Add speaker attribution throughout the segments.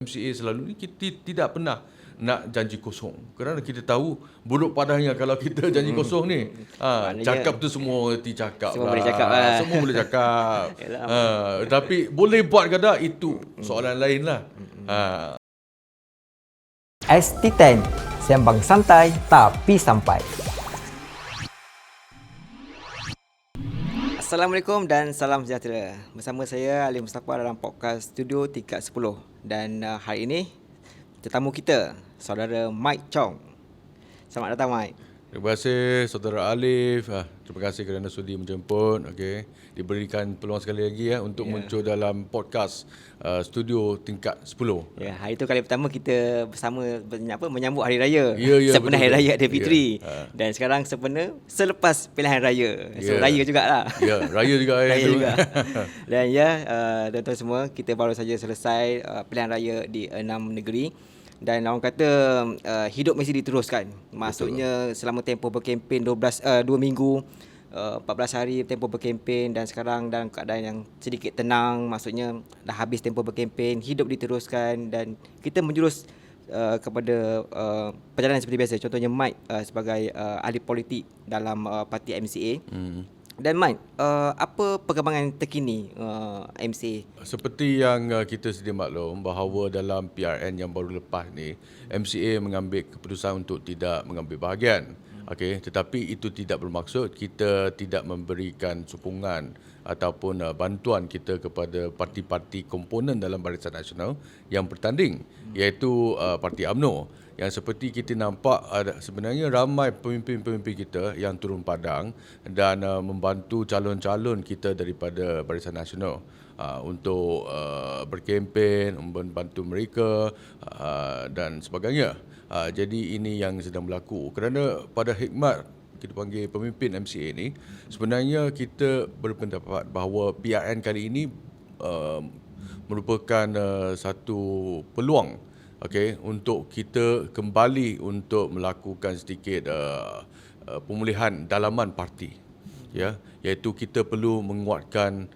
Speaker 1: MCA selalu ni kita tidak pernah nak janji kosong. Kerana kita tahu buruk padanya kalau kita janji kosong ni.
Speaker 2: Maknanya
Speaker 1: Cakap tu semua reti cakap
Speaker 2: semua
Speaker 1: lah.
Speaker 2: boleh cakap lah.
Speaker 1: Semua boleh cakap.
Speaker 2: Yalah.
Speaker 1: Tapi boleh buat ke tak, itu soalan lain lah.
Speaker 3: ST10, sembang santai tapi sampai.
Speaker 2: Assalamualaikum dan salam sejahtera. Bersama saya Ali Mustafa dalam podcast Studio Tingkat 10. Dan hari ini tetamu kita saudara Mike Chong. Selamat datang Mike.
Speaker 1: Terima kasih saudara Alif. Terima kasih kerana sudi menjemput. Diberikan peluang sekali lagi untuk muncul dalam podcast Studio Tingkat 10.
Speaker 2: Ya, hari itu kali pertama kita bersama menyambut hari raya.
Speaker 1: Ya,
Speaker 2: sempena
Speaker 1: betul,
Speaker 2: hari raya
Speaker 1: betul.
Speaker 2: Aidilfitri.
Speaker 1: Ya.
Speaker 2: Dan sekarang selepas pilihan raya. So
Speaker 1: Ya.
Speaker 2: raya jugalah.
Speaker 1: Ya, raya juga.
Speaker 2: Raya juga. Dan tuan-tuan semua, kita baru saja selesai pilihan raya di 6 negeri. Dan orang kata hidup mesti diteruskan. Maksudnya selama tempoh berkempen 2 minggu, 14 hari tempoh berkempen, dan sekarang dalam keadaan yang sedikit tenang. Maksudnya dah habis tempoh berkempen, hidup diteruskan dan kita menjurus kepada perjalanan seperti biasa. Contohnya Mike sebagai ahli politik dalam parti MCA. Dan Mike, apa perkembangan terkini MCA?
Speaker 1: Seperti yang kita sedia maklum bahawa dalam PRN yang baru lepas ni, MCA mengambil keputusan untuk tidak mengambil bahagian. Tetapi itu tidak bermaksud kita tidak memberikan sokongan ataupun bantuan kita kepada parti-parti komponen dalam Barisan Nasional yang bertanding, iaitu Parti UMNO. Yang seperti kita nampak, sebenarnya ramai pemimpin-pemimpin kita yang turun padang dan membantu calon-calon kita daripada Barisan Nasional untuk berkempen, membantu mereka dan sebagainya. Jadi ini yang sedang berlaku. Kerana pada hikmat kita panggil pemimpin MCA ni, sebenarnya kita berpendapat bahawa PRN kali ini merupakan satu peluang untuk kita kembali untuk melakukan sedikit pemulihan dalaman parti, iaitu kita perlu menguatkan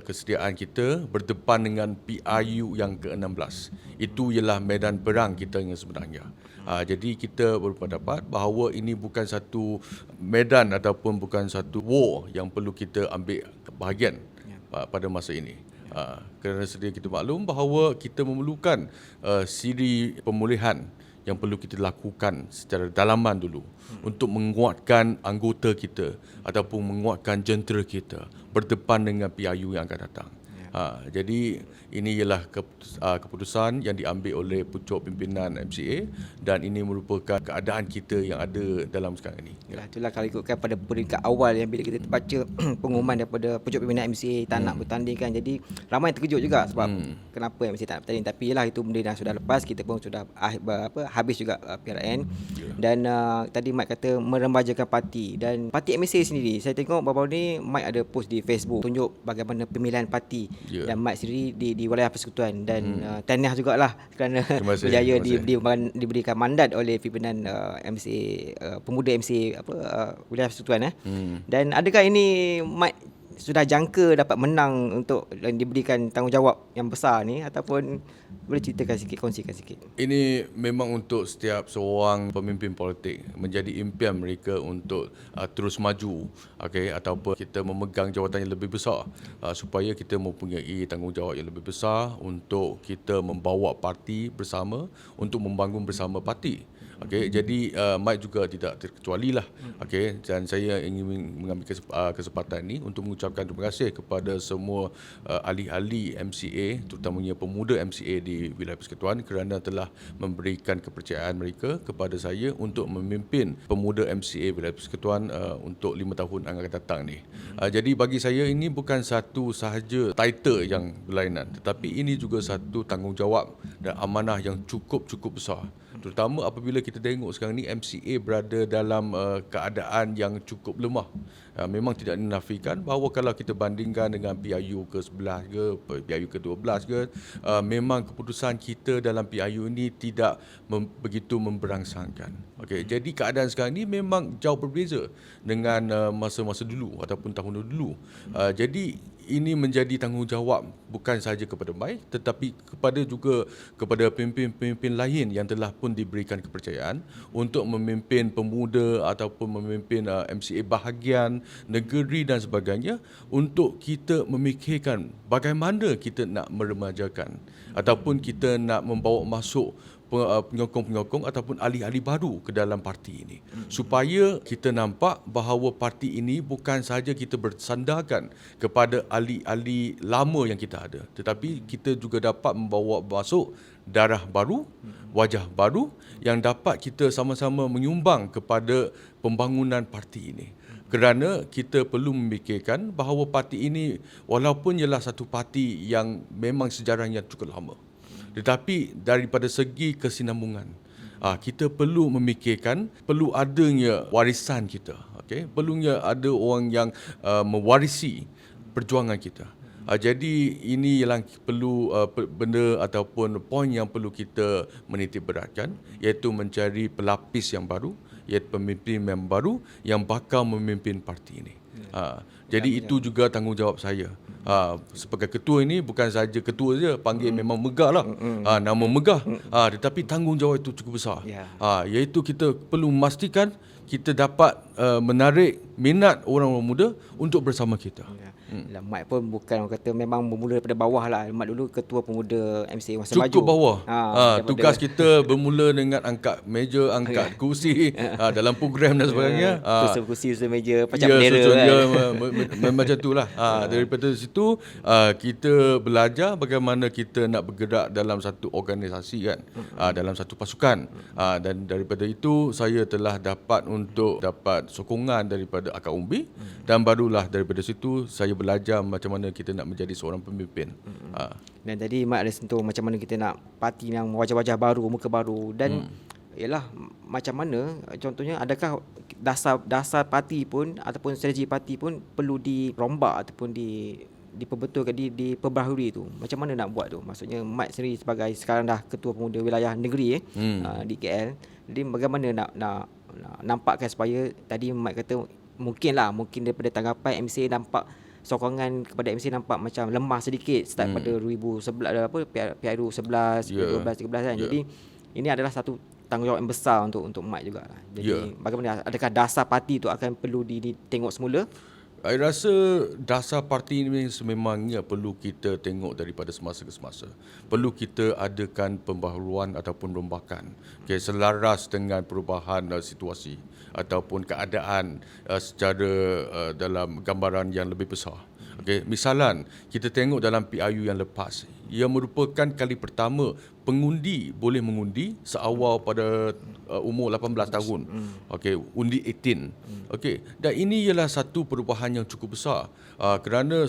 Speaker 1: kesediaan kita berdepan dengan PRU yang ke-16. Itu ialah medan perang kita yang sebenarnya. Jadi kita berpendapat bahawa ini bukan satu medan ataupun bukan satu war yang perlu kita ambil bahagian pada masa ini. Kerana sedia kita maklum bahawa kita memerlukan siri pemulihan yang perlu kita lakukan secara dalaman dulu untuk menguatkan anggota kita ataupun menguatkan jentera kita berdepan dengan PRU yang akan datang. Jadi ini ialah keputusan yang diambil oleh pucuk pimpinan MCA dan ini merupakan keadaan kita yang ada dalam sekarang ini.
Speaker 2: Itulah kalau ikutkan pada peringkat awal yang bila kita terbaca pengumuman daripada pucuk pimpinan MCA tak nak bertanding kan. Jadi ramai terkejut juga sebab kenapa MCA tak nak bertanding. Tapi ialah itu benda yang sudah lepas, kita pun sudah habis juga PRN. Dan tadi Mike kata merembajakan parti, dan parti MCA sendiri saya tengok baru-baru ni Mike ada post di Facebook tunjuk bagaimana pemilihan parti. Dan Mike sendiri di wilayah persekutuan dan tahniah jugalah kerana berjaya diberikan mandat oleh pimpinan MCA pemuda MCA wilayah persekutuan. Dan adakah ini Mike sudah jangka dapat menang untuk diberikan tanggungjawab yang besar ni, ataupun boleh ceritakan sikit, kongsikan sikit?
Speaker 1: Ini memang untuk setiap seorang pemimpin politik menjadi impian mereka untuk terus maju, ataupun kita memegang jawatan yang lebih besar, supaya kita mempunyai tanggungjawab yang lebih besar untuk kita membawa parti bersama untuk membangun bersama parti. Jadi Mike juga tidak terkecuali lah. Dan saya ingin mengambil kesempatan ini untuk mengucapkan terima kasih kepada semua ahli-ahli MCA, terutamanya pemuda MCA di wilayah persekutuan, kerana telah memberikan kepercayaan mereka kepada saya untuk memimpin pemuda MCA wilayah persekutuan untuk 5 tahun yang akan datang ni. Jadi bagi saya ini bukan satu sahaja title yang berlainan, tetapi ini juga satu tanggungjawab dan amanah yang cukup besar. Terutama apabila kita tengok sekarang ni MCA berada dalam keadaan yang cukup lemah. Memang tidak dinafikan bahawa kalau kita bandingkan dengan PRU ke-11 ke, PRU ke-12 ke, memang keputusan kita dalam PRU ini tidak begitu memberangsangkan. Jadi keadaan sekarang ni memang jauh berbeza dengan masa-masa dulu ataupun tahun dulu. Jadi ini menjadi tanggungjawab bukan sahaja kepada Mike tetapi kepada pemimpin-pemimpin lain yang telah pun diberikan kepercayaan untuk memimpin pemuda ataupun memimpin MCA bahagian negeri dan sebagainya, untuk kita memikirkan bagaimana kita nak meremajakan ataupun kita nak membawa masuk penyokong-penyokong ataupun ahli-ahli baru ke dalam parti ini, supaya kita nampak bahawa parti ini bukan sahaja kita bersandarkan kepada ahli-ahli lama yang kita ada, tetapi kita juga dapat membawa masuk darah baru, wajah baru yang dapat kita sama-sama menyumbang kepada pembangunan parti ini. Kerana kita perlu memikirkan bahawa parti ini walaupun ialah satu parti yang memang sejarahnya cukup lama, tetapi daripada segi kesinambungan, kita perlu memikirkan perlu adanya warisan kita, okey, perlunya ada orang yang mewarisi perjuangan kita. Jadi ini yang perlu benda ataupun poin yang perlu kita menitik beratkan, iaitu mencari pelapis yang baru, iaitu pemimpin yang baru yang bakal memimpin parti ini. Jadi itu juga tanggungjawab saya. Sebagai ketua ini bukan saja ketua saja, panggil memang megah lah. Nama megah. Tetapi tanggungjawab itu cukup besar. Iaitu kita perlu memastikan kita dapat menarik minat orang-orang muda untuk bersama kita.
Speaker 2: Mat pun bukan orang kata memang bermula daripada bawah lah. Mat dulu ketua pemuda MCA Masa Maju.
Speaker 1: Cukup bawah. Tugas kita bermula dengan angkat meja, angkat kursi dalam program dan sebagainya.
Speaker 2: Susun kursi, susun meja, pecah bendera kan.
Speaker 1: Macam itulah. Daripada situ kita belajar bagaimana kita nak bergerak dalam satu organisasi kan, dalam satu pasukan. Dan daripada itu saya telah dapat sokongan daripada akak umbi, dan barulah daripada situ saya belajar macam mana kita nak menjadi seorang pemimpin.
Speaker 2: Dan tadi Mat ada sentuh macam mana kita nak parti yang wajah-wajah baru, muka baru, dan ialah macam mana contohnya, adakah dasar parti pun ataupun strategi parti pun perlu dirombak ataupun diperbetulkan, diperbaharui tu. Macam mana nak buat tu? Maksudnya Mat sendiri sebagai sekarang dah ketua pemuda wilayah negeri di KL. Jadi bagaimana nak nampakkan supaya tadi Mat kata mungkin daripada tanggapan MCA nampak sokongan kepada MCA nampak macam lemah sedikit start pada 2011 PRU 11, 12, 13 kan. Jadi ini adalah satu tanggungjawab yang besar untuk Mat juga lah. Jadi bagaimana, adakah dasar parti tu akan perlu ditengok semula?
Speaker 1: Saya rasa dasar parti ini sememangnya perlu kita tengok daripada semasa ke semasa. Perlu kita adakan pembaharuan ataupun rombakan, selaras dengan perubahan situasi ataupun keadaan secara dalam gambaran yang lebih besar. Misalan, kita tengok dalam PRU yang lepas, ia merupakan kali pertama pengundi boleh mengundi seawal pada umur 18 tahun. Undi 18. Dan ini ialah satu perubahan yang cukup besar, kerana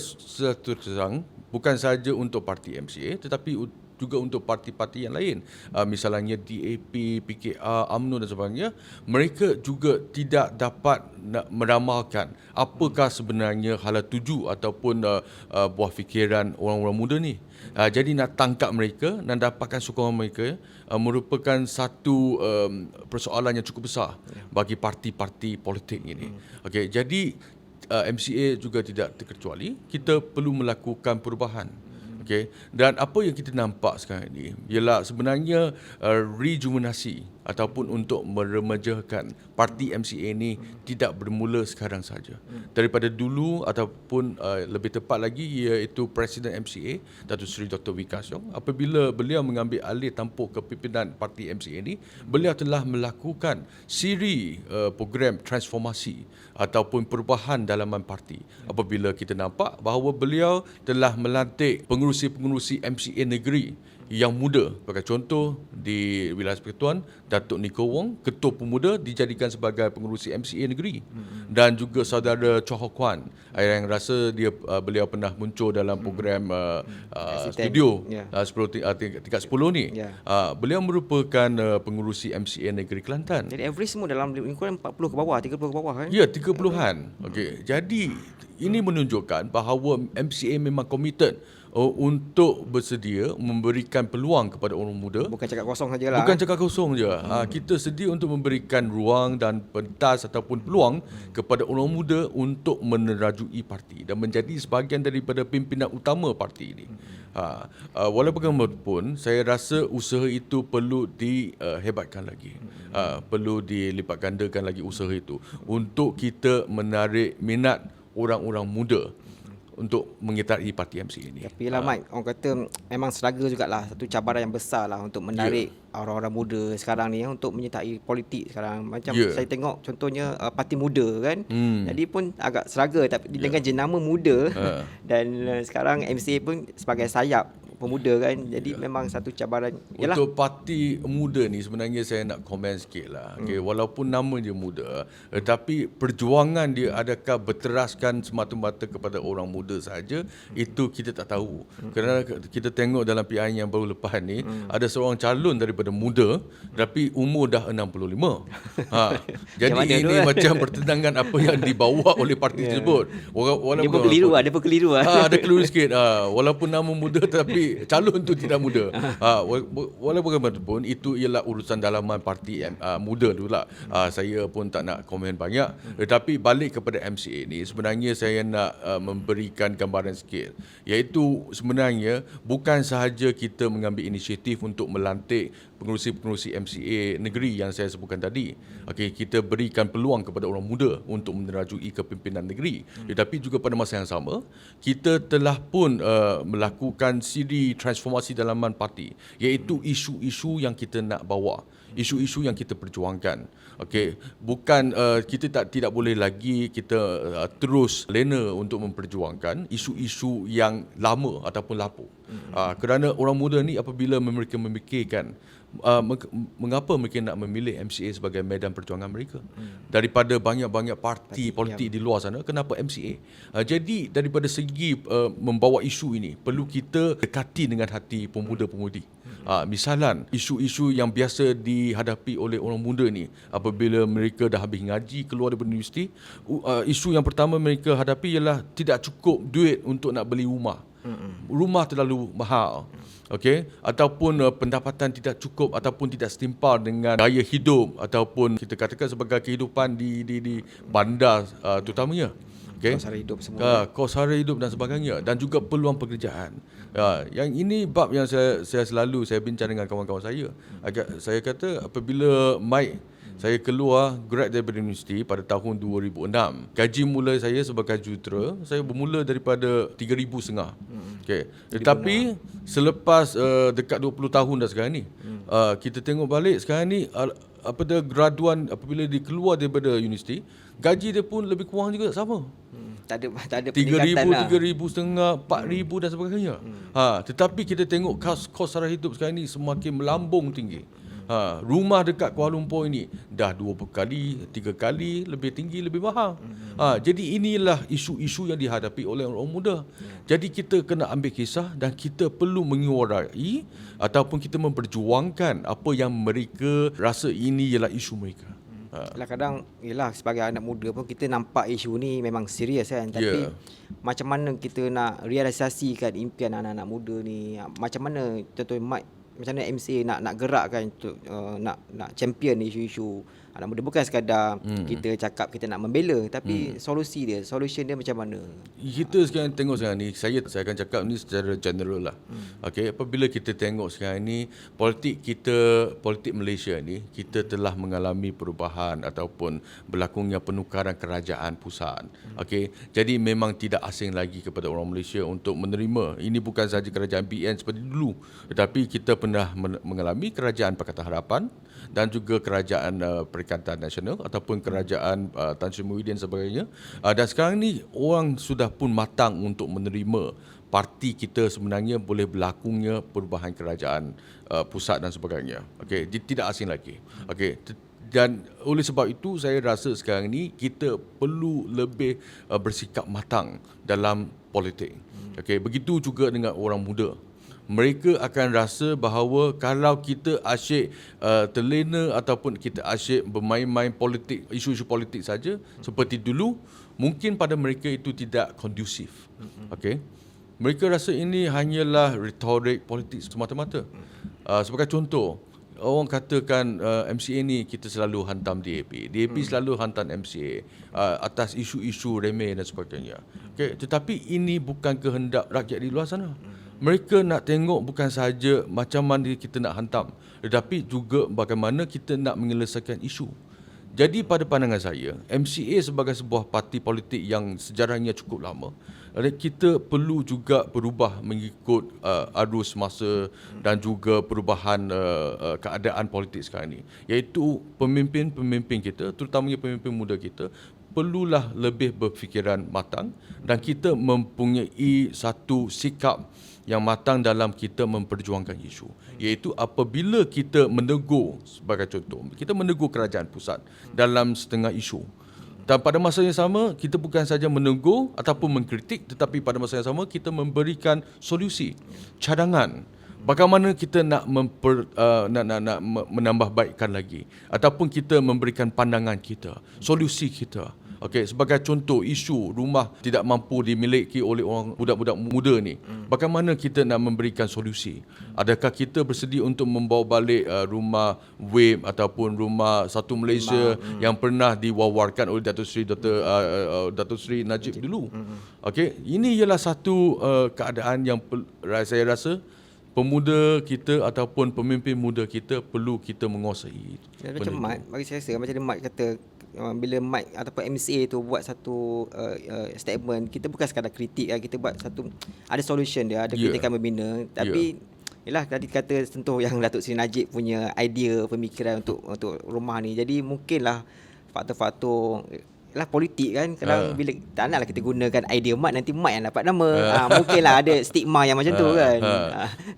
Speaker 1: terang bukan saja untuk parti MCA tetapi juga untuk parti-parti yang lain, misalnya DAP, PKR, UMNO dan sebagainya. Mereka juga tidak dapat meramalkan apakah sebenarnya hala tuju ataupun buah fikiran orang-orang muda ni. Jadi nak tangkap mereka dan dapatkan sokongan mereka merupakan satu persoalan yang cukup besar bagi parti-parti politik ini. Jadi MCA juga tidak terkecuali, kita perlu melakukan perubahan. Dan apa yang kita nampak sekarang ini ialah sebenarnya rejuvenasi ataupun untuk meremajakan parti MCA ini tidak bermula sekarang saja. Daripada dulu ataupun lebih tepat lagi, iaitu Presiden MCA Datuk Seri Dr. Wee Ka Siong, apabila beliau mengambil alih tampuk kepimpinan parti MCA ini, beliau telah melakukan siri program transformasi ataupun perubahan dalaman parti. Apabila kita nampak bahawa beliau telah melantik pengurusi-pengurusi MCA negeri yang muda. Sebagai contoh, di wilayah Persekutuan, Datuk Niko Wong, Ketua Pemuda, dijadikan sebagai pengurusi MCA negeri. Dan juga saudara Chow Hok Kwan, yang rasa beliau pernah muncul dalam program studio tingkat 10 ni. Beliau merupakan pengurusi MCA negeri Kelantan.
Speaker 2: Jadi average semua dalam lingkungan 40 ke bawah, 30 ke bawah kan?
Speaker 1: Ya, 30-an. Jadi ini menunjukkan bahawa MCA memang komited untuk bersedia memberikan peluang kepada orang muda.
Speaker 2: Bukan cakap kosong sajalah.
Speaker 1: Bukan cakap kosong je. Kita sedia untuk memberikan ruang dan pentas ataupun peluang kepada orang muda untuk menerajui parti dan menjadi sebahagian daripada pimpinan utama parti ini. Walaupun bagaimanapun, saya rasa usaha itu perlu dihebatkan lagi. Perlu dilipat gandakan lagi usaha itu untuk kita menarik minat orang-orang muda untuk menyertai parti MCA ini.
Speaker 2: Tapi lah Mike, orang kata memang struggle jugalah, satu cabaran yang besar lah untuk menarik orang-orang muda sekarang ni untuk menyertai politik sekarang. Macam saya tengok contohnya parti muda kan. Jadi pun agak struggle tapi dengan jenama muda dan sekarang MCA pun sebagai sayap pemuda kan. Jadi memang satu cabaran. Yalah.
Speaker 1: Untuk parti muda ni sebenarnya saya nak komen sikit lah. Okay, walaupun nama dia muda, tetapi perjuangan dia adakah berteraskan semata-mata kepada orang muda saja, itu kita tak tahu. Kerana kita tengok dalam PI yang baru lepas ni, ada seorang calon daripada muda tapi umur dah 65. Jadi ini macam pertentangan apa yang dibawa oleh parti tersebut.
Speaker 2: Dia berkeliru lah,
Speaker 1: ada keliru sikit. Walaupun nama muda tapi calon tu tidak muda. Walaupun bagaimanapun itu ialah urusan dalaman parti muda dulu lah. Saya pun tak nak komen banyak. Tetapi balik kepada MCA ni, sebenarnya saya nak memberikan gambaran sikit. Iaitu sebenarnya bukan sahaja kita mengambil inisiatif untuk melantik pengerusi-pengerusi MCA negeri yang saya sebutkan tadi. Okey, kita berikan peluang kepada orang muda untuk menerajui kepimpinan negeri. Tetapi juga pada masa yang sama, kita telah pun melakukan siri transformasi dalaman parti, iaitu isu-isu yang kita nak bawa, isu-isu yang kita perjuangkan. Okey, bukan kita tidak boleh lagi kita terus lena untuk memperjuangkan isu-isu yang lama ataupun lapuk. Kerana orang muda ni apabila mereka memikirkan mengapa mereka nak memilih MCA sebagai medan perjuangan mereka daripada banyak-banyak parti politik di luar sana, kenapa MCA? Jadi daripada segi membawa isu ini perlu kita dekati dengan hati pemuda-pemudi. Misalan isu-isu yang biasa dihadapi oleh orang muda ni apabila mereka dah habis ngaji keluar daripada universiti, isu yang pertama mereka hadapi ialah tidak cukup duit untuk nak beli rumah. Rumah terlalu mahal. Okey, ataupun pendapatan tidak cukup ataupun tidak setimpal dengan gaya hidup ataupun kita katakan sebagai kehidupan di bandar terutamanya. Okay.
Speaker 2: Kos sara hidup semua.
Speaker 1: Kos sara hidup dan sebagainya, dan juga peluang pekerjaan. Yang ini bab yang saya selalu bincang dengan kawan-kawan saya. Saya kata apabila saya keluar grad daripada universiti pada tahun 2006. Gaji mula saya sebagai jurutera, saya bermula daripada 3,500. Okey. Tetapi selepas dekat 20 tahun dah sekarang ni, kita tengok balik sekarang ni apabila graduan apabila dia keluar daripada universiti, gaji dia pun lebih kurang juga sama.
Speaker 2: Tak ada peningkatan
Speaker 1: 3,000, 3,500, 4,000 dan sebagainya. Tetapi kita tengok kos sara hidup sekarang ni semakin melambung tinggi. Rumah dekat Kuala Lumpur ini dah 2 kali, 3 kali lebih tinggi, lebih mahal. Jadi inilah isu-isu yang dihadapi oleh orang muda. Jadi kita kena ambil kisah dan kita perlu menyuarai ataupun kita memperjuangkan apa yang mereka rasa ini ialah isu mereka.
Speaker 2: Kadang sebagai anak muda pun kita nampak isu ni memang serius kan, tapi macam mana kita nak realisasikan impian anak-anak muda ni, macam mana contohnya macam mana MCA nak gerakkan untuk nak champion isu-isu anak muda, bukan sekadar kita cakap kita nak membela, tapi solution dia macam mana?
Speaker 1: Kita sekarang tengok sekarang ni, saya akan cakap ni secara general lah. Okey, apabila kita tengok sekarang ni politik Malaysia ni, kita telah mengalami perubahan ataupun berlakunya penukaran kerajaan pusat. Okey, jadi memang tidak asing lagi kepada orang Malaysia untuk menerima. Ini bukan sahaja kerajaan BN seperti dulu, tetapi kita pernah mengalami kerajaan Pakatan Harapan dan juga kerajaan Perikatan Nasional ataupun kerajaan Tan Sri Muhyiddin sebagainya. Dan sekarang ni orang sudah pun matang untuk menerima parti kita sebenarnya boleh berlakunya perubahan kerajaan pusat dan sebagainya. Okey, tidak asing lagi. Okey, dan oleh sebab itu saya rasa sekarang ni kita perlu lebih bersikap matang dalam politik. Okey, begitu juga dengan orang muda. Mereka akan rasa bahawa kalau kita asyik terlena ataupun kita asyik bermain-main politik, isu-isu politik saja seperti dulu, mungkin pada mereka itu tidak kondusif. Okey. Mereka rasa ini hanyalah retorik politik semata-mata. Sebagai contoh, orang katakan MCA ni kita selalu hantam DAP. DAP selalu hantam MCA atas isu-isu remeh dan sebagainya. Okay, tetapi ini bukan kehendak rakyat di luar sana. Mereka nak tengok bukan sahaja macam mana kita nak hantam, tetapi juga bagaimana kita nak menyelesaikan isu. Jadi pada pandangan saya, MCA sebagai sebuah parti politik yang sejarahnya cukup lama, kita perlu juga berubah mengikut arus masa dan juga perubahan keadaan politik sekarang ini. Iaitu pemimpin-pemimpin kita, terutamanya pemimpin muda kita, perlulah lebih berfikiran matang dan kita mempunyai satu sikap yang matang dalam kita memperjuangkan isu. Iaitu apabila kita menegur, sebagai contoh, kita menegur kerajaan pusat dalam setengah isu. Dan pada masa yang sama, kita bukan saja menegur ataupun mengkritik, tetapi pada masa yang sama kita memberikan solusi, cadangan. Bagaimana kita nak menambah baikkan lagi, ataupun kita memberikan pandangan kita, solusi kita. Okey, sebagai contoh, isu rumah tidak mampu dimiliki oleh orang budak-budak muda ni. Bagaimana kita nak memberikan solusi? Adakah kita bersedia untuk membawa balik rumah WAPE ataupun rumah Satu Malaysia yang pernah diwawarkan oleh Datuk Seri Najib dulu? Okey, ini ialah satu keadaan yang saya rasa pemuda kita ataupun pemimpin muda kita perlu kita menguasai.
Speaker 2: Macam Mat, bagi saya rasa macam Mat kata, bila Mike ataupun MCA tu buat satu statement, kita bukan sekadar kritik, kita buat satu, ada solution dia, ada kritikan membina. Tapi yalah, tadi kata sentuh yang Datuk Seri Najib punya idea, pemikiran untuk rumah ni. Jadi mungkinlah faktor-faktor lah politik kan, kadang bila tak naklah kita gunakan idea Mat, nanti Mat yang dapat nama. Mungkinlah ada stigma yang macam tu kan.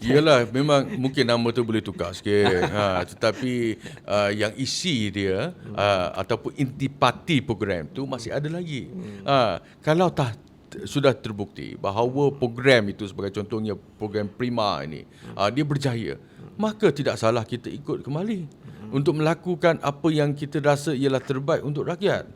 Speaker 1: Yalah, memang mungkin nama tu boleh tukar sikit. Tetapi yang isi dia ataupun intipati program tu masih ada lagi. Kalau sudah terbukti bahawa program itu, sebagai contohnya program Prima ini, dia berjaya, maka tidak salah kita ikut kembali untuk melakukan apa yang kita rasa ialah terbaik untuk rakyat.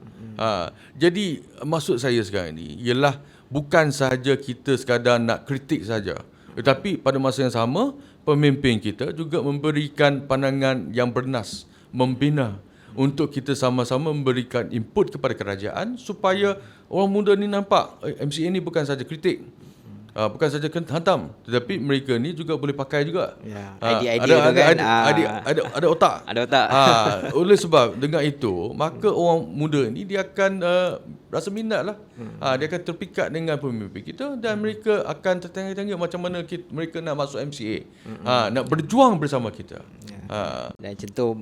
Speaker 1: Jadi maksud saya sekarang ni ialah bukan sahaja kita sekadar nak kritik saja, tetapi pada masa yang sama pemimpin kita juga memberikan pandangan yang bernas, membina, untuk kita sama-sama memberikan input kepada kerajaan supaya orang muda ni nampak MCA ni bukan saja kritik, bukan saja hantam, tetapi mereka ni juga boleh pakai juga.
Speaker 2: Idea-idea tu kan.
Speaker 1: Ada otak.
Speaker 2: Ada otak.
Speaker 1: Oleh sebab dengan itu, maka orang muda ni dia akan rasa minat lah. Dia akan terpikat dengan pemimpin kita dan mereka akan tertengah-tengah macam mana mereka nak masuk MCA. Nak berjuang bersama kita.
Speaker 2: Dan contoh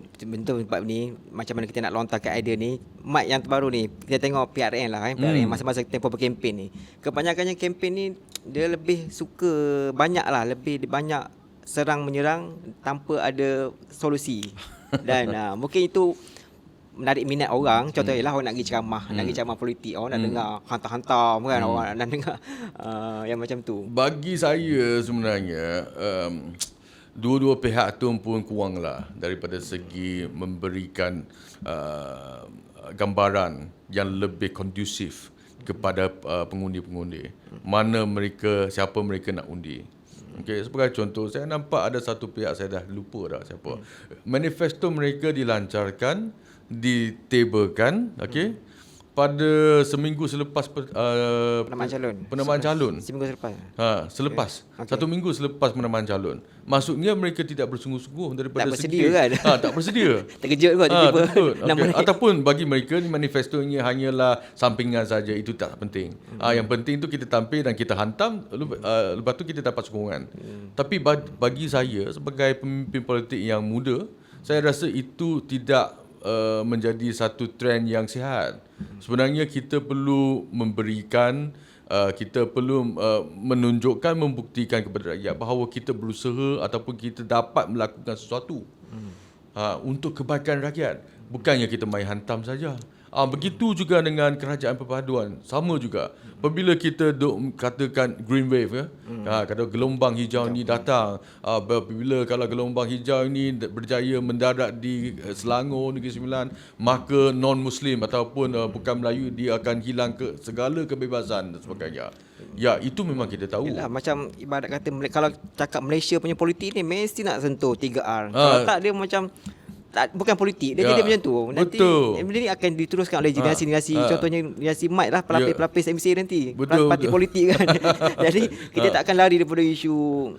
Speaker 2: bab ni, macam mana kita nak lontarkan idea ni. Mat yang terbaru ni, kita tengok PRN lah, PRN masa-masa tempoh berkempen ni. Kebanyakannya kempen ni dia lebih suka lebih banyak serang menyerang tanpa ada solusi. Dan mungkin itu menarik minat orang. Contohnya ialah orang nak pergi ceramah, politik, orang nak dengar hantar-hantar kan, orang nak dengar yang macam tu.
Speaker 1: Bagi saya sebenarnya dua-dua pihak tu pun kuranglah daripada segi memberikan gambaran yang lebih kondusif kepada pengundi-pengundi. Siapa mereka nak undi. Okay, sebagai contoh, saya nampak ada satu pihak, saya dah lupa dah siapa. Manifesto mereka dilancarkan, ditablkan, pada seminggu selepas penambahan calon.
Speaker 2: Seminggu selepas.
Speaker 1: Selepas. Satu minggu selepas penambahan calon. Maksudnya mereka tidak bersungguh-sungguh daripada
Speaker 2: tak bersedia kan?
Speaker 1: Tak bersedia.
Speaker 2: Terkejut kot tiba-tiba.
Speaker 1: Ataupun bagi mereka ni manifestonya hanyalah sampingan saja, itu tak penting. Yang penting tu kita tampil dan kita hantam, lepas tu kita dapat sokongan. Tapi bagi saya sebagai pemimpin politik yang muda, saya rasa itu tidak menjadi satu trend yang sihat. Sebenarnya kita perlu memberikan, kita perlu menunjukkan, membuktikan kepada rakyat bahawa kita berusaha ataupun kita dapat melakukan sesuatu untuk kebaikan rakyat. Bukannya kita main hantam saja. Begitu juga dengan kerajaan perpaduan, sama juga. Apabila kita duk katakan green wave ya, kata gelombang hijau ni datang, apabila kalau gelombang hijau ini berjaya mendarat di Selangor Negeri Sembilan, maka non-Muslim ataupun bukan Melayu dia akan hilang segala kebebasan dan sebagainya. Ya, itu memang kita tahu.
Speaker 2: Yelah, macam ibarat kata kalau cakap Malaysia punya politik ni mesti nak sentuh 3R. Kalau tak dia macam bukan politik, dia jadi macam tu. Nanti benda ni akan diteruskan oleh generasi-generasi, contohnya generasi Mat lah, pelapis-pelapis MCA nanti. Parti politik kan. Jadi kita tak akan lari daripada isu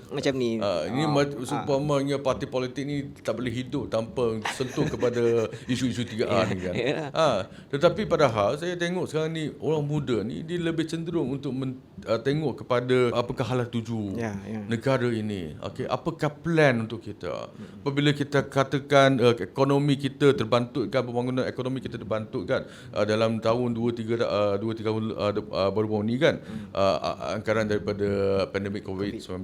Speaker 2: macam ni.
Speaker 1: Ini seumpamanya parti politik ni tak boleh hidup tanpa sentuh kepada isu-isu 3R ni kan. Tetapi padahal saya tengok sekarang ni orang muda ni dia lebih cenderung untuk tengok kepada apakah hala tuju negara ini. Okey, apakah plan untuk kita? Apabila kita katakan ekonomi kita terbantutkan, pembangunan ekonomi kita terbantutkan dalam tahun 2-3 tahun baru-baru ni kan, anggaran daripada pandemik COVID-19.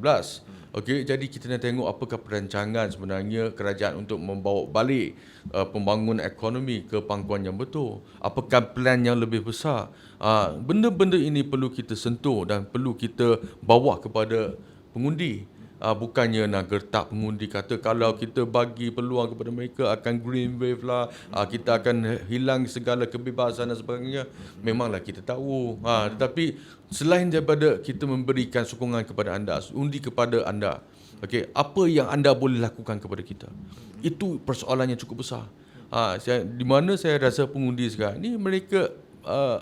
Speaker 1: Okey, jadi kita nak tengok apakah perancangan sebenarnya kerajaan untuk membawa balik pembangunan ekonomi ke pangkuan yang betul. Apakah plan yang lebih besar? Benda-benda ini perlu kita sentuh dan perlu kita bawa kepada pengundi. Bukannya nak gertak pengundi kata kalau kita bagi peluang kepada mereka akan green wave lah, kita akan hilang segala kebebasan dan sebagainya. Memanglah kita tahu, tetapi selain daripada kita memberikan sokongan kepada anda, undi kepada anda, okey, apa yang anda boleh lakukan kepada kita, itu persoalannya cukup besar. Di mana saya rasa pengundi sekarang ni mereka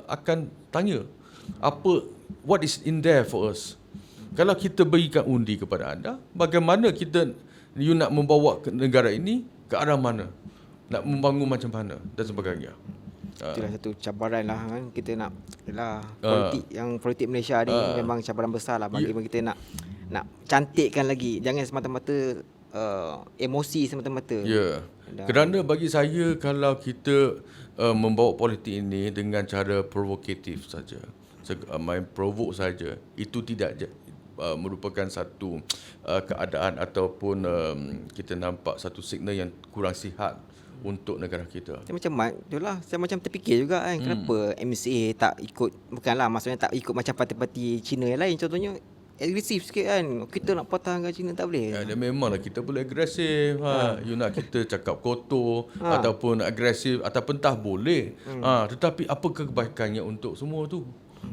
Speaker 1: akan tanya what is in there for us. Kalau kita berikan undi kepada anda, bagaimana you nak membawa negara ini ke arah mana? Nak membangun macam mana dan sebagainya.
Speaker 2: Itulah satu cabaran lah kan. Kita nak politik Malaysia ni memang cabaran besar lah bagi kita nak cantikkan lagi. Jangan semata-mata emosi semata-mata.
Speaker 1: Kerana bagi saya kalau kita membawa politik ini dengan cara provokatif saja, main provoke saja, itu tidak merupakan satu keadaan ataupun kita nampak satu signal yang kurang sihat untuk negara kita.
Speaker 2: Saya macam terfikir juga kan, kenapa MCA tak ikut, bukanlah maksudnya tak ikut macam parti-parti Cina yang lain, contohnya agresif sikit kan. Kita nak pertahankan Cina tak boleh.
Speaker 1: Dia memanglah kita boleh agresif. You nak kita cakap kotor ataupun agresif ataupun tak boleh. Tetapi apa kebaikannya untuk semua tu?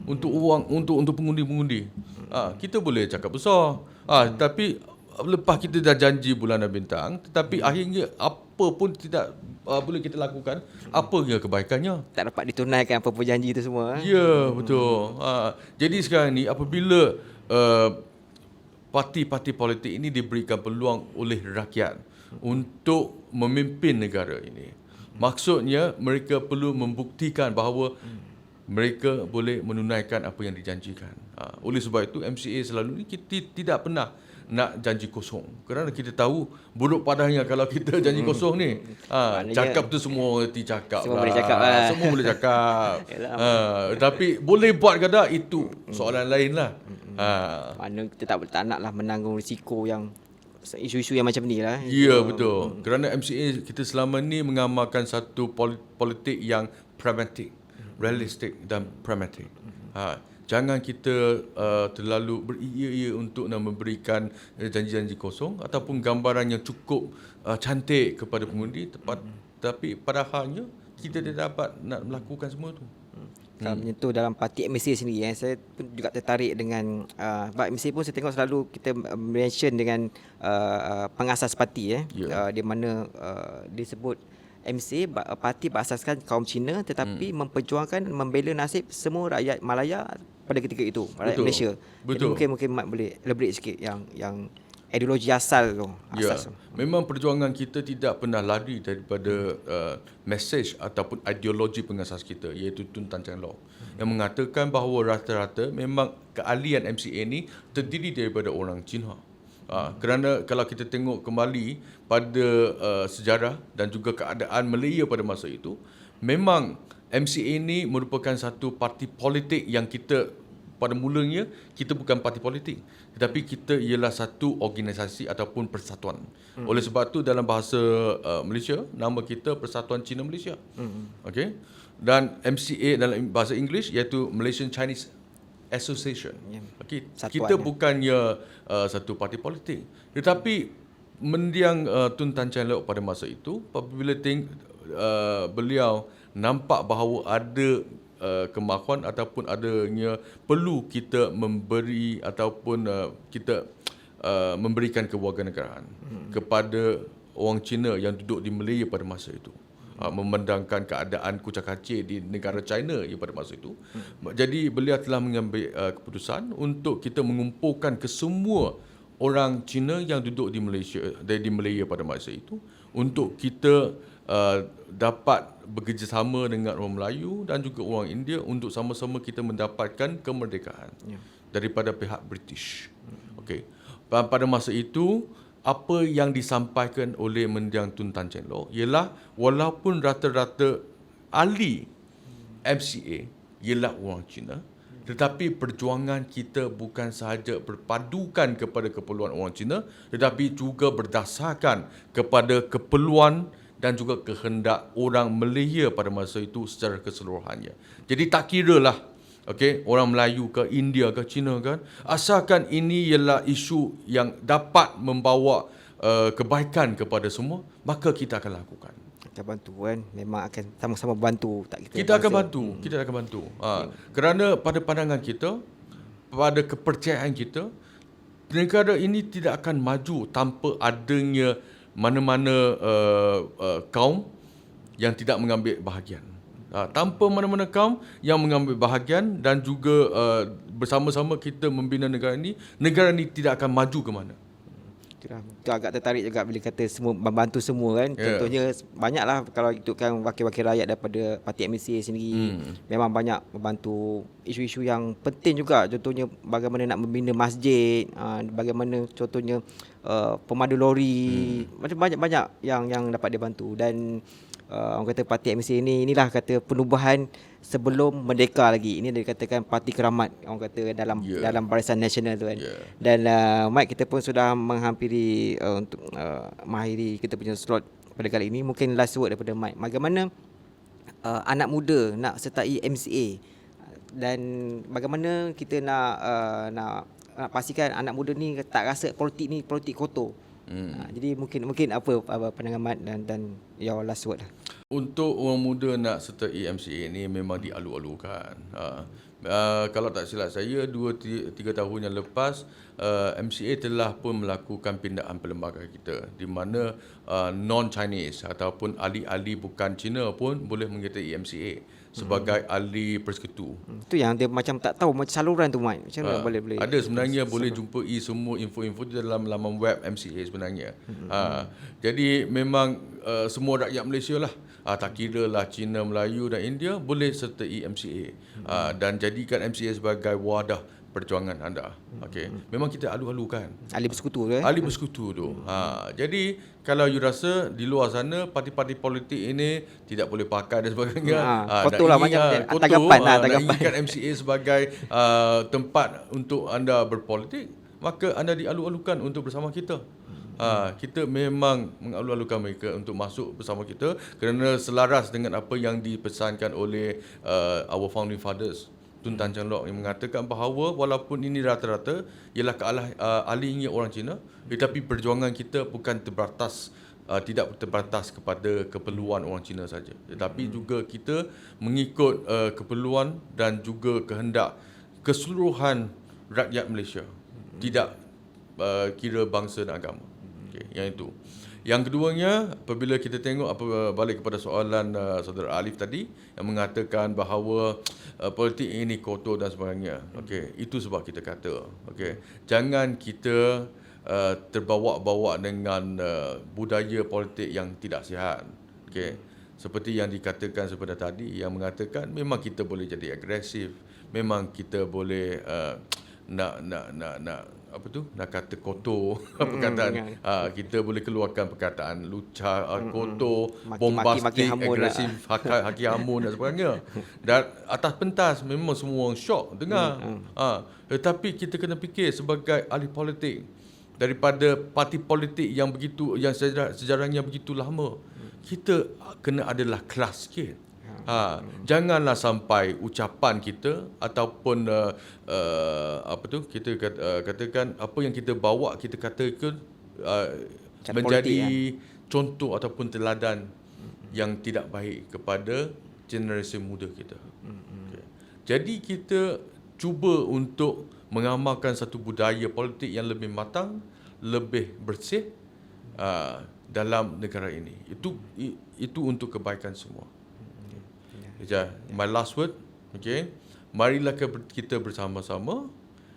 Speaker 1: Untuk orang, untuk pengundi-pengundi. Kita boleh cakap besar. Tapi lepas kita dah janji bulan dan bintang, tetapi akhirnya apa pun tidak boleh kita lakukan, apa yang kebaikannya?
Speaker 2: Tak dapat ditunaikan apa-apa janji itu semua.
Speaker 1: Ya, betul. Jadi sekarang ni apabila parti-parti politik ini diberikan peluang oleh rakyat untuk memimpin negara ini, maksudnya mereka perlu membuktikan bahawa mereka boleh menunaikan apa yang dijanjikan. Oleh sebab itu MCA selalu ni kita tidak pernah nak janji kosong. Kerana kita tahu buruk padanya kalau kita janji kosong ni. Cakap tu semua orang reti cakap
Speaker 2: semua
Speaker 1: lah.
Speaker 2: Boleh cakap lah.
Speaker 1: Semua boleh cakap. Tapi boleh buat ke tak, itu soalan lain lah.
Speaker 2: Mana kita tak nak lah menanggung risiko yang isu-isu yang macam ni lah.
Speaker 1: Ya, betul. Kerana MCA kita selama ni mengamalkan satu politik yang pragmatik, realistik dan pragmatik. Jangan kita terlalu beria-ia untuk nak memberikan janji-janji kosong ataupun gambaran yang cukup cantik kepada pengundi, tapi padahalnya kita tidak dapat nak melakukan semua itu.
Speaker 2: Kalau menyentuh dalam parti MCA sendiri, saya pun juga tertarik dengan sebab MCA pun saya tengok selalu kita mention dengan pengasas parti di mana disebut MCA parti berasaskan kaum Cina tetapi memperjuangkan membela nasib semua rakyat Malaya pada ketika itu, rakyat Malaysia.
Speaker 1: Betul.
Speaker 2: Jadi mungkin Mat boleh elaborate sikit yang ideologi asal tu.
Speaker 1: Memang perjuangan kita tidak pernah lari daripada message ataupun ideologi pengasas kita, iaitu Tun Tan Cheng Loh, yang mengatakan bahawa rata-rata memang keahlian MCA ni terdiri daripada orang Cina. Kerana kalau kita tengok kembali pada sejarah dan juga keadaan Malaya pada masa itu, memang MCA ini merupakan satu parti politik yang kita pada mulanya kita bukan parti politik, tetapi kita ialah satu organisasi ataupun persatuan. Oleh sebab itu dalam bahasa Malaysia, nama kita Persatuan Cina Malaysia. Okey. dan MCA dalam bahasa Inggeris iaitu Malaysian Chinese Association. Okay.
Speaker 2: Satuan,
Speaker 1: Kita
Speaker 2: ya.
Speaker 1: bukannya satu parti politik, tetapi mendiang Tun Tan Cheng Lock pada masa itu apabila beliau nampak bahawa ada kemahuan ataupun adanya perlu kita memberi ataupun kita memberikan kewarganegaraan kepada orang Cina yang duduk di Malaya pada masa itu. Memandangkan keadaan kucak-kacir di negara China pada masa itu. Jadi beliau telah mengambil keputusan untuk kita mengumpulkan kesemua orang Cina yang duduk di Malaya pada masa itu untuk kita dapat bekerjasama dengan orang Melayu dan juga orang India untuk sama-sama kita mendapatkan kemerdekaan daripada pihak British. Okey. Pada masa itu apa yang disampaikan oleh mendiang Tun Tan Cheng Lock ialah walaupun rata-rata ahli MCA ialah orang Cina, tetapi perjuangan kita bukan sahaja berpadukan kepada keperluan orang Cina, tetapi juga berdasarkan kepada keperluan dan juga kehendak orang Malaya pada masa itu secara keseluruhannya. Jadi tak kiralah orang Melayu ke India ke Cina kan, asalkan ini ialah isu yang dapat membawa kebaikan kepada semua, maka kita akan lakukan.
Speaker 2: Kita bantu kan, memang akan sama-sama bantu.
Speaker 1: Kita akan bantu. Kerana pada pandangan kita, pada kepercayaan kita, negara ini tidak akan maju tanpa adanya mana-mana kaum yang tidak mengambil bahagian. Tanpa mana-mana kaum yang mengambil bahagian dan juga bersama-sama kita membina negara ini tidak akan maju ke mana.
Speaker 2: Itu agak tertarik juga bila kata semua membantu semua kan. Contohnya banyaklah kalau ikutkan wakil-wakil rakyat daripada parti MCA sendiri. Memang banyak membantu isu-isu yang penting juga. Contohnya bagaimana nak membina masjid, bagaimana contohnya pemandu lori, macam banyak yang dapat dibantu. Dan orang kata parti MCA inilah kata penubuhan sebelum merdeka lagi. Ini dikatakan parti keramat orang kata dalam barisan nasional tu kan. Dan Mike, kita pun sudah menghampiri untuk mengakhiri kita punya slot pada kali ini. Mungkin last word daripada Mike. Bagaimana anak muda nak sertai MCA dan bagaimana kita nak pastikan anak muda ni tak rasa politik ni politik kotor. Jadi mungkin apa pandangan Mat dan your last word lah.
Speaker 1: Untuk orang muda nak sertai MCA ni memang dialu-alukan. Kalau tak silap saya 2-3 tahun yang lepas MCA telah pun melakukan pindaan perlembagaan kita di mana non-Chinese ataupun ahli-ahli bukan Cina pun boleh menyertai MCA sebagai ahli persekutu.
Speaker 2: Itu yang dia macam tak tahu macam saluran tu Mat. Macam mana boleh.
Speaker 1: Ada sebenarnya boleh jumpai semua info-info di dalam laman web MCA sebenarnya. Jadi memang semua rakyat Malaysia lah, tak kira lah Cina, Melayu dan India boleh sertai MCA dan jadikan MCA sebagai wadah perjuangan anda. Memang kita alu-alukan
Speaker 2: ahli bersekutu tu
Speaker 1: ahli bersekutu tu. Jadi kalau you rasa di luar sana parti-parti politik ini tidak boleh pakai dan sebagainya,
Speaker 2: kotor lah banyak tanggapan.
Speaker 1: Inginkan MCA sebagai tempat untuk anda berpolitik, maka anda dialu-alukan untuk bersama kita. Kita memang mengalu-alukan mereka untuk masuk bersama kita kerana selaras dengan apa yang dipesankan oleh our founding fathers Tun Tan Cheng Lock yang mengatakan bahawa walaupun ini rata-rata ialah ahlinya orang Cina, tetapi perjuangan kita bukan tidak terbatas kepada keperluan orang Cina saja, tetapi juga kita mengikut keperluan dan juga kehendak keseluruhan rakyat Malaysia, tidak kira bangsa dan agama. Yang itu. Yang keduanya, apabila kita tengok balik kepada soalan saudara Alif tadi yang mengatakan bahawa politik ini kotor dan sebagainya. Itu sebab kita kata, jangan kita terbawa-bawa dengan budaya politik yang tidak sihat. Seperti yang dikatakan sebentar tadi yang mengatakan memang kita boleh jadi agresif, memang kita boleh nak kata kotor perkataan, kita boleh keluarkan perkataan lucah, kotor, bombastik, agresif, haki hamun dan sebagainya. Dan atas pentas memang semua orang syok dengar. Tetapi kita kena fikir sebagai ahli politik daripada parti politik yang begitu, yang sejarahnya begitu lama, kita kena adalah kelas sikit. Janganlah sampai ucapan kita ataupun kita katakan apa yang kita bawa, kita katakan
Speaker 2: Cara
Speaker 1: menjadi
Speaker 2: politik,
Speaker 1: contoh ataupun teladan yang tidak baik kepada generasi muda kita. Okay. Jadi kita cuba untuk mengamalkan satu budaya politik yang lebih matang, lebih bersih dalam negara ini. Itu untuk kebaikan semua. My last word, okay. Marilah kita bersama-sama,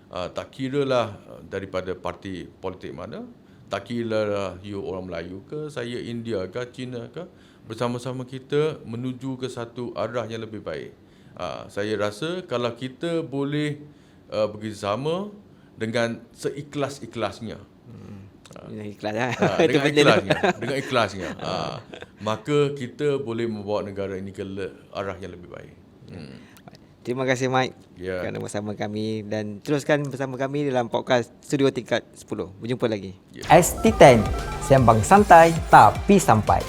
Speaker 1: tak kiralah daripada parti politik mana, tak kiralah you orang Melayu ke, saya India ke, Cina ke, bersama-sama kita menuju ke satu arah yang lebih baik. Saya rasa kalau kita boleh bekerjasama dengan seikhlas-ikhlasnya,
Speaker 2: Dengan ikhlas lah.
Speaker 1: dengan ikhlasnya, maka kita boleh membawa negara ini ke arah yang lebih baik.
Speaker 2: Terima kasih Mike
Speaker 1: Ya.
Speaker 2: kerana bersama kami, dan teruskan bersama kami dalam podcast Studio Tingkat 10. Berjumpa lagi.
Speaker 3: ST10, sembang santai tapi sampai.